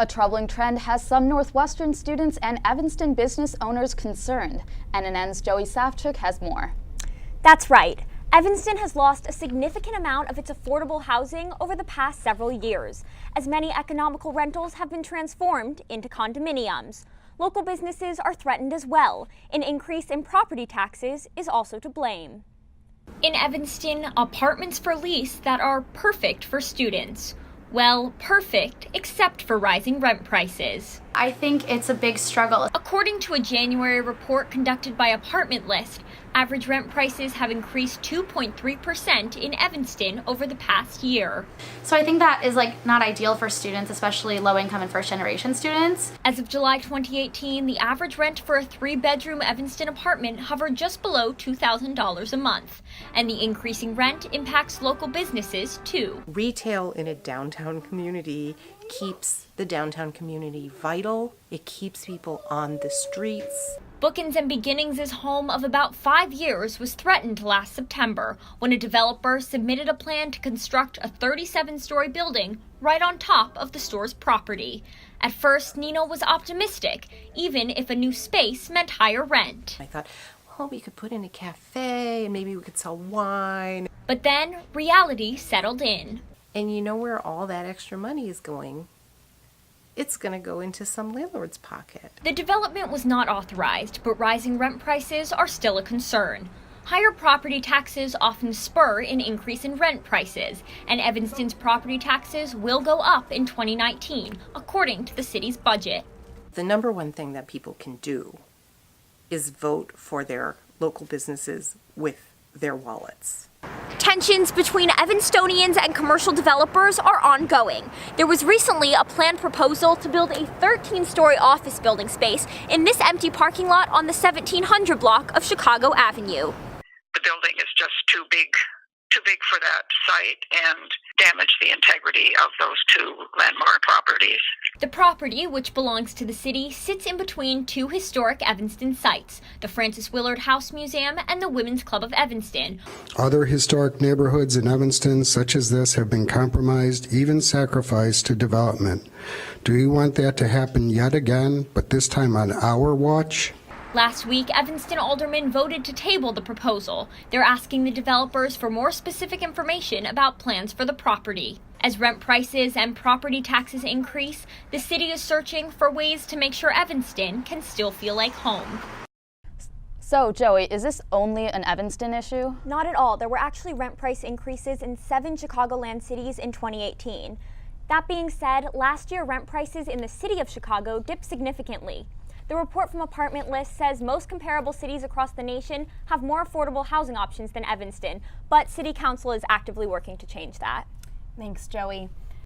A troubling trend has some Northwestern students and Evanston business owners concerned. NNN's Joey Safchuk has more. That's right. Evanston has lost a significant amount of its affordable housing over the past several years, as many economical rentals have been transformed into condominiums. Local businesses are threatened as well. An increase in property taxes is also to blame. In Evanston, apartments for lease that are perfect for students. Well, perfect, except for rising rent prices. I think it's a big struggle. According to a January report conducted by Apartment List, average rent prices have increased 2.3% in Evanston over the past year. So I think that is not ideal for students, especially low-income and first-generation students. As of July 2018, the average rent for a 3-bedroom Evanston apartment hovered just below $2,000 a month. And the increasing rent impacts local businesses, too. Retail in a downtown community keeps the downtown community vital. It keeps people on the streets. Bookends and Beginnings' home of about 5 years was threatened last September when a developer submitted a plan to construct a 37-story building right on top of the store's property. At first, Nino was optimistic, even if a new space meant higher rent. I thought, well, we could put in a cafe and maybe we could sell wine. But then reality settled in. And you know where all that extra money is going? It's going to go into some landlord's pocket. The development was not authorized, but rising rent prices are still a concern. Higher property taxes often spur an increase in rent prices, and Evanston's property taxes will go up in 2019, according to the city's budget. The number one thing that people can do is vote for their local businesses with their wallets. Tensions between Evanstonians and commercial developers are ongoing. There was recently a planned proposal to build a 13-story office building space in this empty parking lot on the 1700 block of Chicago Avenue. The building is just too big for that site and damage the integrity of those two landmark properties. The property, which belongs to the city, sits in between two historic Evanston sites, the Francis Willard House Museum and the Women's Club of Evanston. Other historic neighborhoods in Evanston, such as this, have been compromised, even sacrificed to development. Do you want that to happen yet again, but this time on our watch? Last week, Evanston aldermen voted to table the proposal. They're asking the developers for more specific information about plans for the property. As rent prices and property taxes increase, the city is searching for ways to make sure Evanston can still feel like home. So, Joey, is this only an Evanston issue? Not at all. There were actually rent price increases in 7 Chicagoland cities in 2018. That being said, last year rent prices in the city of Chicago dipped significantly. The report from Apartment List says most comparable cities across the nation have more affordable housing options than Evanston, but City Council is actively working to change that. Thanks, Joey.